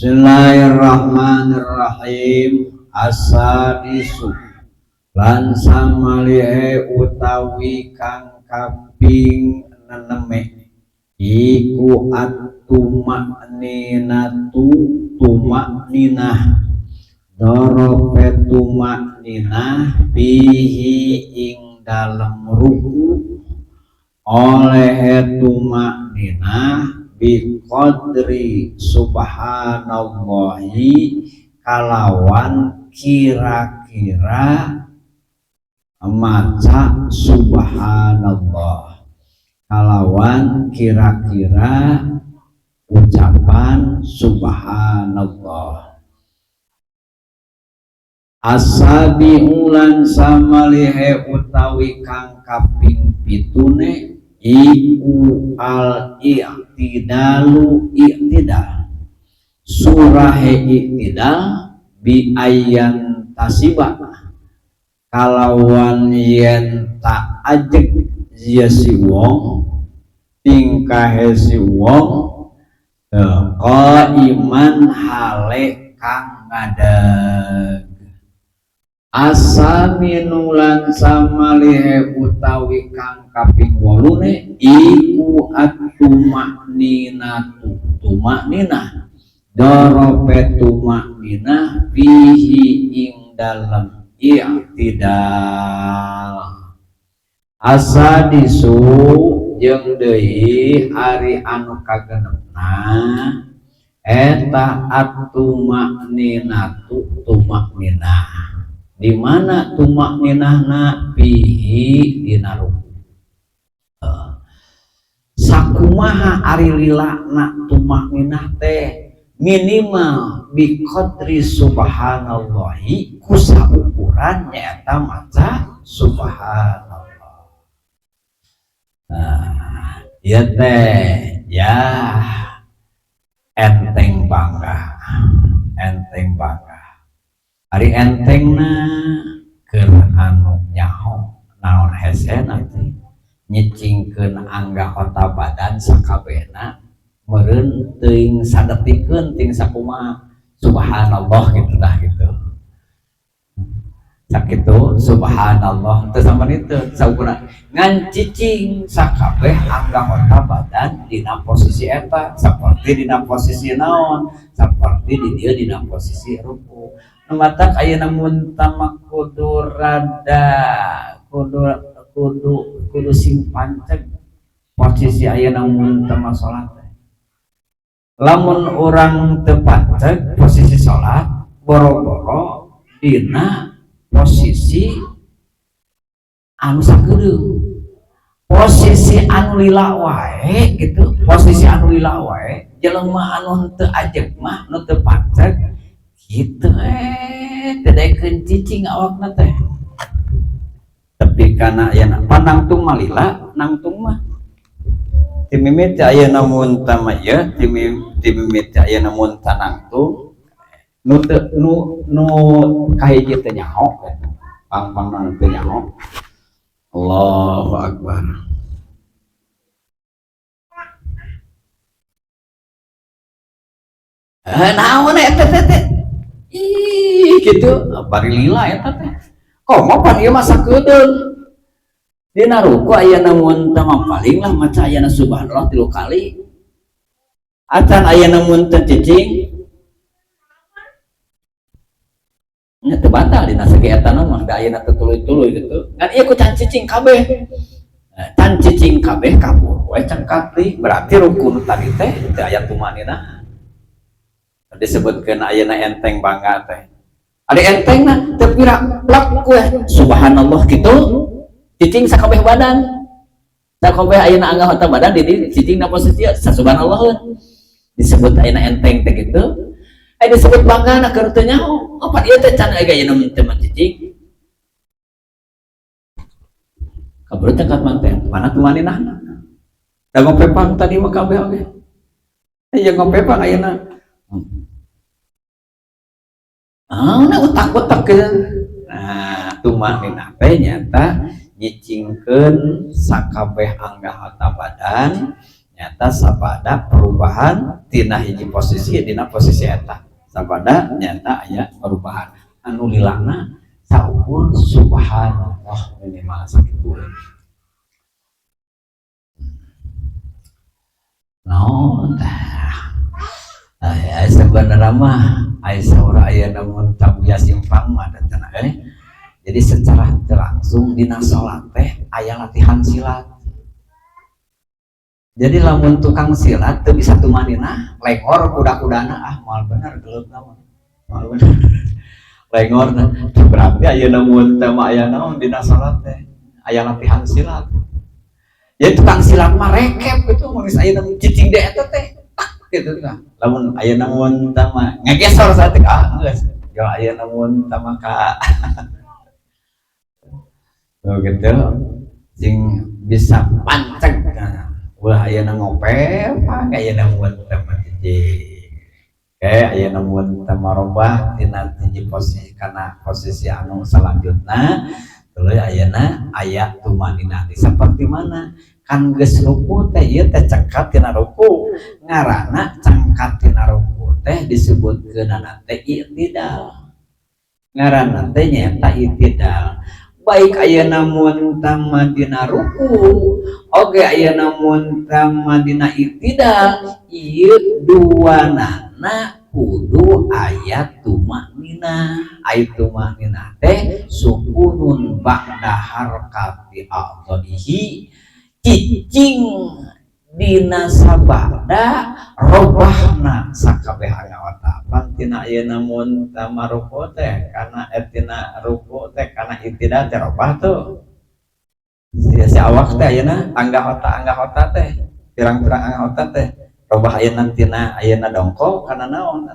Bismillahirrahmanirrahim. Asadisu lan samalihe utawi kang kaping 6 iku at-tumakninatu tumakninah dorope tumakninah bihi ing dalem ruku oleh tumakninah biqadri subhanallahi kalawan kira-kira maca subhanallah, kalawan kira-kira ucapan subhanallah. Asabiulan samalihe utawi kang kaping pitune iku al-i'tidalu i'tidal surahe i'tidal bi ayyan tasiba kalawan yen tak ajek ya si wong tingkahe si wong qaiman hale kang ngadeg. Asa minulan samalihe utawi kang kaping 8 iku at-tumakninatu tumakninah dorope tumakninah bihi ing dalem i'tidal. Asadisu jeung deui ari anu kagenepna eta at-tumakninatu tumakninah. Di mana tumakninahna bihi dina ruku. Sakumaha ari lilana tumakninah teh minimal bi qadri subhanallahi ku saukuran nyaeta maca subhanallah. Ieu teh ya enteng bangga, enteng bangga. Ari entengna keur anu nyaho naon hese nanti nyicingkeun angga kota badan sakabehna meureun teuing sadetikeun ting sakumaha subhanallah gitu dah gitu. Sakitu subhanallah teu sampeun itu saukuran ngan cicing sakabeh angga kota badan dina posisi eta saperti dina posisi naon saperti di dieu dina posisi ruku. Matak ayeuna mun tamak kudu rada kudu sing panceg posisi ayeuna mun tamak salat. Lamun orang teu panceg posisi salat boro-boro dina posisi anu sakedeung. Posisi anu lila wae gitu, posisi anu lila wae jelema anu teu ajeg mah nu teu panceg gitu tedekeun cicing awakna teh. Tapi kana aya panangtung malila nangtung mah timimit aya namun tamaya timimit aya namun tanangtung nu kahiji teh nyaho pang-pang teh nyaho. Allahu akbar. Naon eta teh gitu bari lila eta teh komo pan ieu mah sakedeung dina ruku aya namun tamang paling lah maca aya subhanallah 3 kali acan aya namun teu cicing nya teu batal dina segi eta mah da aya teu tuluy-tuluy gitu kan ieu ku can cicing kabeh can cicing kabeh kabur we can katli berarti rukun tadi teh teu aya tumakninah disebutkeun ayeuna enteng bangga teh. Ari entengna teu pira plak we subhanallah kitu cicing sakabeh badan. Sakabeh ayeuna anggah otak badan di cicingna posisi subhanallah disebut ayeuna enteng teh kitu. Disebut banggana keur teu nyaho. Apa ieu teh can aya ayeuna teu cicing. Kabur teh kat manten, mana tumaninahna. Da ngopepang tadi mah kabeh oge. Aya ngopepang ayeuna. Nah, utak-utak ke. Nah, tumakninah teh nyata nyicingkeun sakabeh anggahna badan nyata sabada perubahan tina hiji posisi dina posisi eta sabada nyata aya perubahan anu lilana saukur subhanallah minimal sakitu. Naon sebenarnya mah saura aya namun tabya simpang mah dan jadi secara langsung dina salat teh aya latihan silat. Jadi lamun tukang silat teu bisa tumanina lengor kuda-kudana moal bener geuleuh naon. Moal bener. Lengor berarti aya namun teh mah aya naon dina salat teh aya latihan silat. Jadi tukang silat mah rekep gitu mun aya namun cicing deh eta teh gitu kan. Lamun aya namun teh mah ngegesor saeutik geus. Jo aya namun teh mah ka oh gitu sing bisa panceg ulah aya na ngopel pak aya na muat teman hiji aya na muat tamarobah tina hiji posisi kana posisi anu selanjutna tuluy ayeuna aya tumanina seperti mana kan geus ruku teh ieu teh cengkat tina ruku ngaranna cengkat tina ruku teh disebutkeunana teh i'tidal ngaranna teh nyaeta i'tidal baik aya namun tama dina ruku oge aya namun tama dina i'tidal ieu duanana kudu aya tumanina aya tumanina teh sukunun ba'da harkati a'dharihi cicing dina sabada robahna sakabeh anggota pantina aya namun tamaruku teh kana etina ruku teh kana i'tidal teh robah tuh si awak teh ayeuna anggota teh pirang-pirang anggota teh robah ayeuna tina ayeuna dongkol kana naon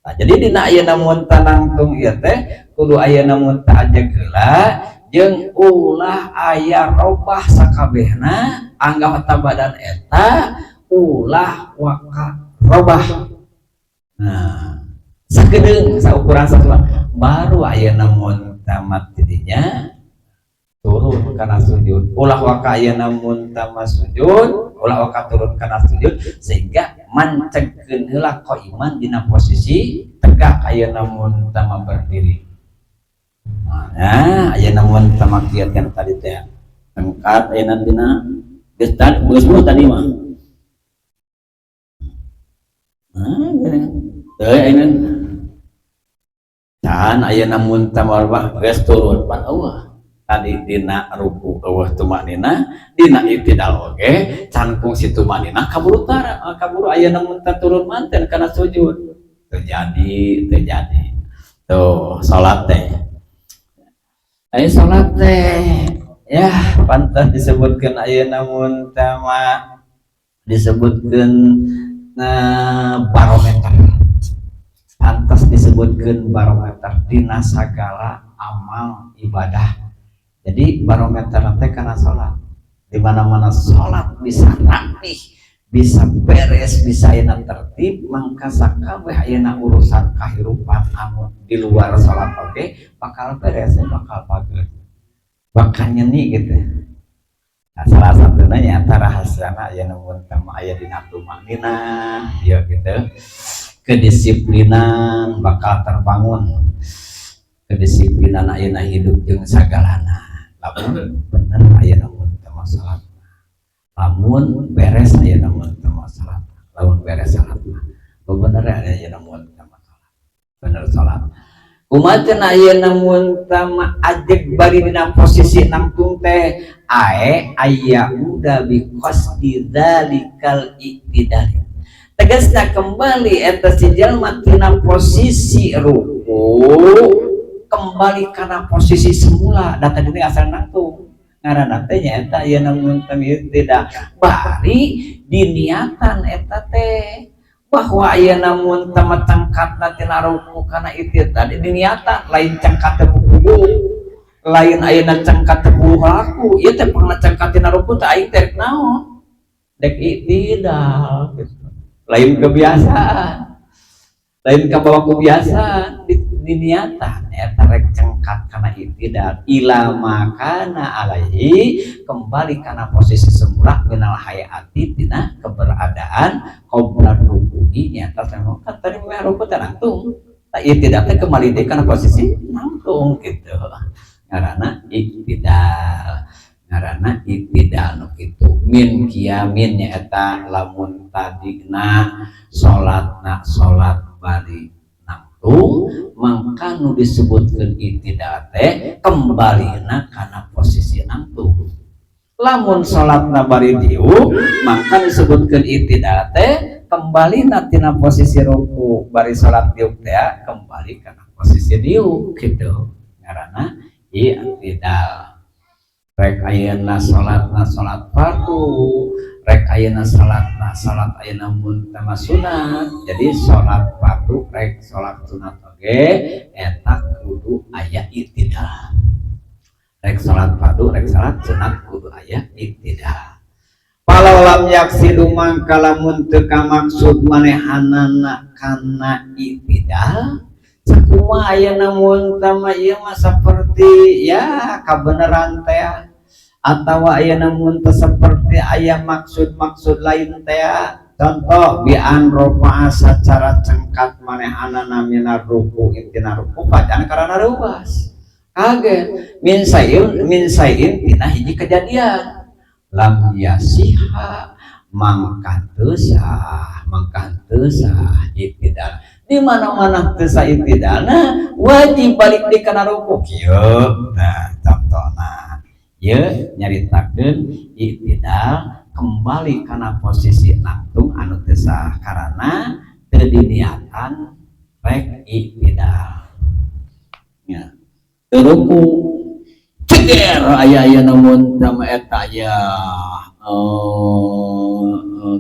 nah, jadi dina ayeuna mun tanangtung ieu teh kudu ayeuna mun teu ajeg heula jeung ulah aya robah sakabehna anggota badan eta ulah waka robah. Nah, sakedeung saukuran satuan baru aya namun tamat tidinya turun kana sujud. Ulah waka aya namun tamat sujud, ulah waka turun kana sujud sehingga mancegkeun heula qaiman dina posisi tegak aya namun tamat berdiri. Nah, aya namun tamat kieu tadi teh angkat aya dina geus tadi mah. Ayeuna can aya namun tamarwah geus turun pan eueuh tadi dina ruku eueuh tumanina dina i'tidal oge can kungsi tumanina kaburu aya namun turun manten kana sujud terjadi tuh salat teh aya salat teh ya pantas disebutkeun aya namun tama disebutkeun barometer pantas disebutkeun barometer dina sagala amal ibadah. Jadi barometer teh kana salat di mana-mana salat bisa rapih bisa beres bisa ayeuna tertib mangka sakabeh ayeuna urusan kahirupan anu di luar salat oge bakal beres bakal bagus bakal nyeni gitu. Nah, salah satunya nyata rahasiana aya namun kama aya dina tumanina ya gitu kedisiplinan bakal terbangun kedisiplinan ayeuna hidup jeung sagalana lamun bener aya namun kama salat lamun beres aya namun kama salat lamun beres salat bener aya namun kama salat bener salat kumaha aya namun tama ajeg bari dina posisi nangtung teh aya udah biqasdi dzalikal i'tidal tegasna kembali eta si jalma tina posisi ruku kembali kana posisi semula da tadi asal nangtung ngaranna teh nyaeta aya namun tidak bari diniatan eta teh bahwa aya namun tamat cangkatna tina ruku kana itu tadi diniatan lain cangkat teh lain ayeuna cangkat teh aku ieu teh pangna cangkat tina ruku teh aing teh naon dek i'tidal lain kebiasaan lain kabawa kebiasaan diniatan eta rek cengkat kana itidal ila makana alaihi kembali kana posisi semula minal hayati tina keberadaan qabla ruku'i nyata sama kan tadi mah ruku teh nangtung tak itidal teh kembali deui kana posisi nangtung gitu ngaranna itidal nu kitu min qiyamin nyaeta lamun tadina salatna salat bari maka nu disebutkan itidal teh kembalina kana posisi nangtung lamun salatna bari diu maka disebutkan itidal teh kembalina tina posisi ruku bari salat diu teh kembali kana posisi diu gitu ngaranna itidal rek ayeuna salatna salat fardu rek ayeuna salatna salat ayeuna mun tama sunat jadi salat fardu rek salat sunat oge eta kudu aya itidal rek salat fardu rek salat sunat kudu aya itidal palau lam yaksidu mangka lamun teu kamaksud manehanana kana itidal sakumaha ayeuna mun tama ieu mah saperti ya kabeneran teh atawa ayeuna mun teu saperti aya maksud-maksud lain teh contoh bi an rofa sacara cengkat manehanana minar ruku intina ruku bacaan karana ruas kaget min sain tina hiji kejadian lam yasiha mangka teu sah itidal di mana-mana teu sah itidalna wajib balik di kana ruku kieu nah contohna ye nyaritakeun itidal kembali karena posisi nangtung anu teu sah karena teu diniatan rek itidal nya teu ruku ceger aya namun sama eta aya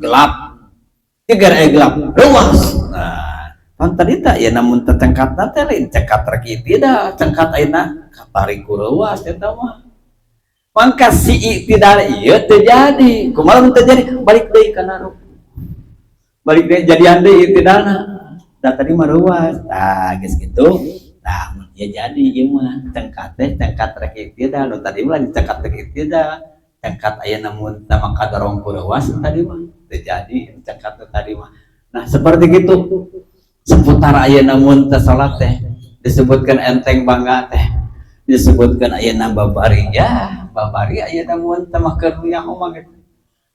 gelap ceger aya gelap ruas nah pan tadi teh ya namun tetengkatna teh lain cekat rek itidal cengkat ayeuna katariku ruas eta mah mangka si itidal ieu terjadi kumaha mun terjadi balik deui kana ruku balik deui jadian deui itidalna da tadi mah ruas tah geus kitu tah ya jadi ieu mah cengkat teh cengkat rek itidal nu tadi mah cengkat rek itidal cengkat ayeuna mun tama kadorong ku ruas tadi mah terjadi cengkat tadi mah nah seperti gitu seputar ayeuna mun teh salat teh disebutkan enteng bangga teh disebutkan ayeuna babari ya babari ayeuna mun teh mah keur nya omah gitu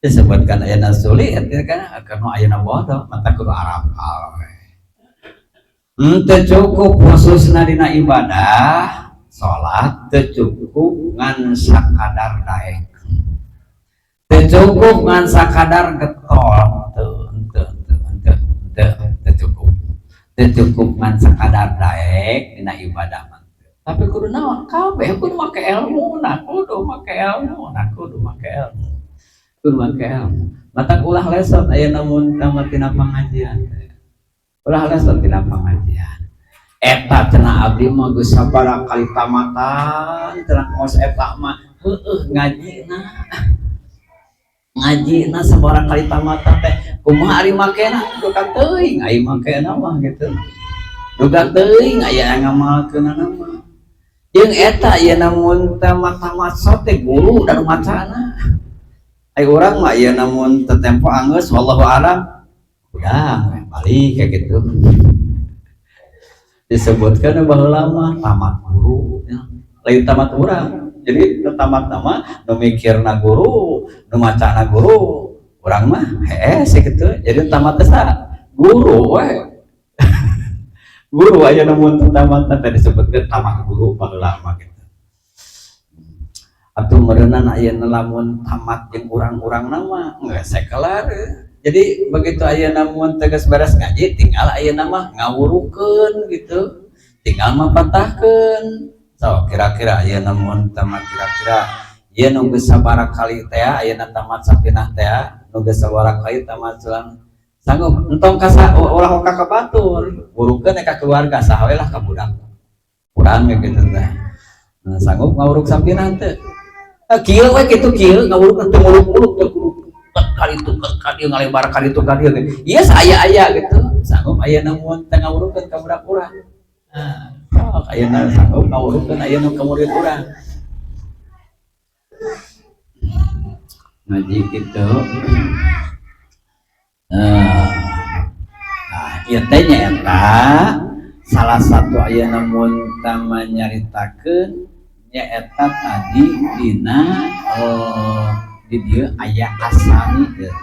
disebutkan ayeuna sulit kan karena ayeuna bodoh mata kudu Arab teu cukup khususna dina ibadah salat teu cukup ngan sakadar daek teu cukup ngan sakadar getol teu cukup ngan sakadar daek dina ibadah tapi kudu naon kabeh kudu make ilmu kudu make ilmu matak ulah lesot ayeuna mun tamat tina pangajian eta cenah abdi mah geus sabaraha kali tamatan cenah ngos eta mah ngajina sabaraha kali tamatan teh kumaha ari makena duka teuing ai makena mah gitu duka teuing aya ngamalkeunana mah jeung eta ayeuna mun tamat sote guru dan macana ai urang mah ayeuna mun teu tempo anggeus wallahu alam udah balik kayak gitu disebutkan baheula mah tamat guru lain tamat urang jadi tamat nama nu mikirna guru nu macana guru urang mah hese gitu jadi tamat teh guru we guru ayeuna mun tamat teh disebutkeun tamat guru baheula mah gitu atuh meureunna ayeuna lamun tamat jeung urang-urang nama geus sakelar jadi begitu ayeuna mun tegas beres ngaji tinggal ayeuna mah ngawurukeun gitu tinggal mah patahkeun so kira-kira ayeuna mun tamat kira-kira ieu nu geus sabaraha kali teh ayeuna tamat sapinah teh nu geus sabaraha kali tamat selang sanggup entong ka ulah ka batur wurukeun ka keluarga saha we lah ka budak urang ge kitu teh sanggup ngawuruk sapinah teh kieu we kitu kieu ngawuruk teu muluk-muluk teh kali itu kali ngalebar kali itu kali ieu aya gitu sanggup ayeuna mun teu ngawurukeun ka budak urang Oh, ayeuna sanggup ngawurkeun ayeuna ka murid urang. Ngaji kitu. Ieu teh nyaeta salah satu ayeuna mun tama nyaritakeun nyaeta tadi dina di dieu aya asani teh.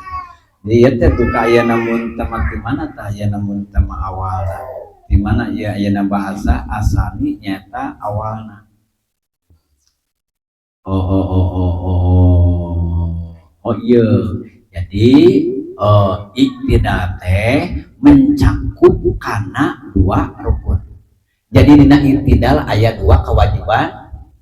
Di ieu teh tuh ayeuna mun tama di mana tah ayeuna mun tama awalna. Di mana ieu ayeuna bahasa asani nyaeta awalna. Oh iya. Jadi iktidal teh mencakup kana dua rukun. Jadi dina iktidal aya dua kewajiban,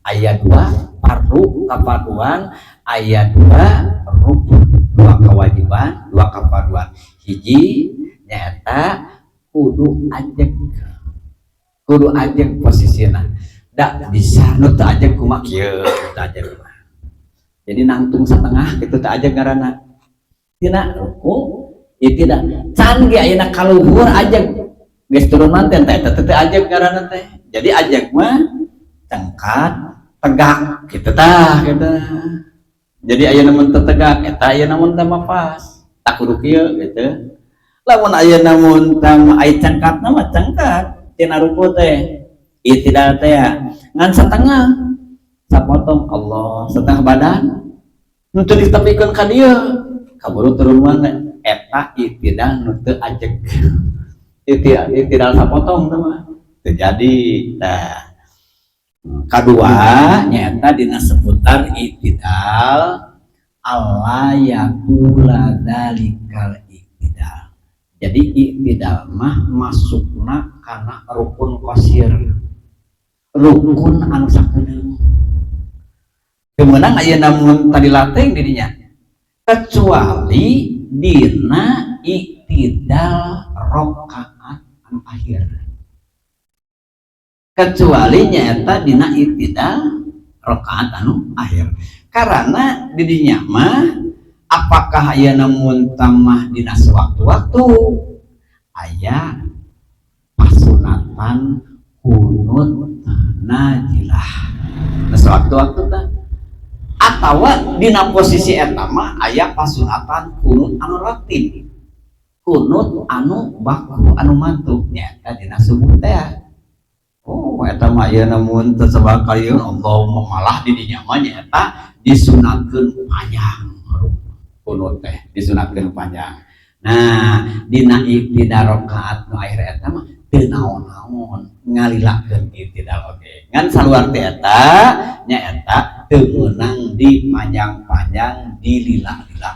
aya dua fardu kafarduan, aya dua rukun, dua kewajiban, dua kafarduan. Hiji nyata kudu ajeng posisina. Da bisa nu teu ajeng kumaha kieu, teu ajeng kumaha. Jadi nangtung satengah kitu teu ajeng ngaranna. Tina ruku tidak can ge ayeuna kaluhur ajeng geus turun manten teh teu ajeng ngaranna teh. Jadi ajeng mah cengkat tegak kitu tah kitu. Jadi ayeuna mun teu tegak eta ayeuna mun teh pas tak kudu kieu gitu. Lamun ayeuna mun teh aya cengkatna mah cengkat tina ruku teh. Itidal teh ngan setengah sapotong Allah setengah badan nu teu ditepikeun ka dieu kaburu turun mana eta itidal nu teu ajeg itidal sapotong teh mah teu jadi. Tah kadua nyaeta dina seputar itidal Allah yakula dalikal itidal. Jadi itidal mah masukna kana rukun qasir, rukun anu sakedeung. Kemenang ayeuna mun tadi lateng di dinya kecuali dina iktidal rakaat anu akhir. Kecuali nyaeta dina iktidal rakaat anu akhir. Karena di dinya mah apakah ayeuna mun tamah dina sewaktu-waktu aya pasunatan kunut najilah. Nah sewaktu-waktu tah atawa dina posisi eta mah aya pasunatan kunut anu ratib, kunut anu baku anu mantuk nyaeta dina subuh teh. Oh eta mah ayeuna mun teu sabab kalieu Allahumma malah di dinya mah nyaeta disunatkeun panjang kunut teh disunatkeun panjang. Nah dina iktidal rakaat nu akhir eta mah teu naon-naon ngalilakeun iktidal oge. Ngan saluar teh eta nyaeta teu meunang dipanjang-panjang dilila-lila.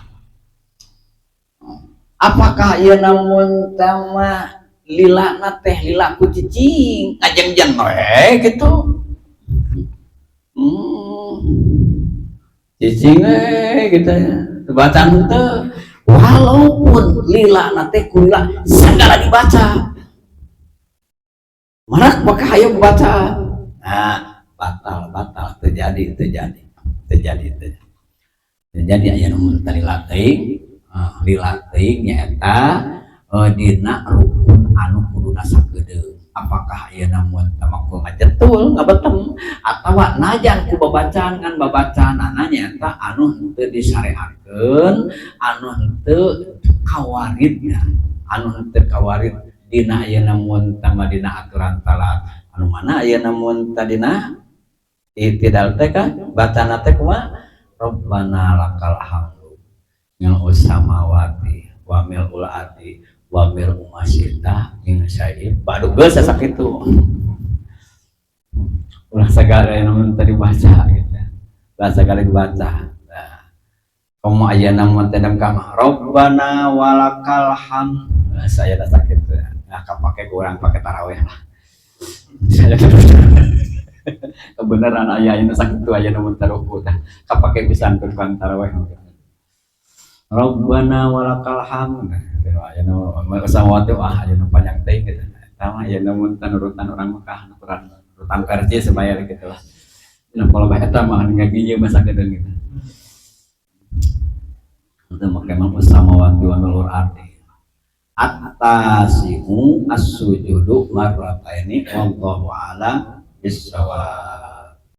Apakah ieu namun tama lilana teh lila ku cicing ngajeng-jeng we kitu. Cicing gitu ya. Bacaan teu walaupun lilana teh ku lila segala dibaca. Marak bakal hayo baca. Nah, batal terjadi. Jadi aya mun tadi latih, lilatih nyaeta dina rukun anu kuduna sakedeung. Apakah aya namun tamakul ngajetul ngabetem atawa najan ku babacaan ngan babacaanana nyaeta anu henteu disareakeun, anu henteu kawaridna, anu henteu kawarid dina aya namun tama dina aturan salat anu mana aya namun tadina iktidal teh kan bacana teh kumaha Rabbana lakal hamdu mil samawati wa mil ardi wa mil masita min syai'in badu geus sakitu ulah sagala namun tadi baca gitu bahasa kali dibaca. Nah kamu aya namun tedam ka Rabbana walakal hamd saya dah sakit nah kapake kurang pakai tarawih lah saya kebenaran ayah ini sakit tuh ayah namun taruku dah kapake pisan kurang tarawih Rabbana walakal hamd ayah namun samawati wah ayah namun panjang teh gitu sama ayah namun tanurutan orang Mekah nurutan versi sebaya gitu lah nah kalau bahasa eta mah ngagieu masa gedeng gitu itu makanya samawati wa mil ardi at-tasi'u as-sujudu marrataini wallahu a'lam bissawab.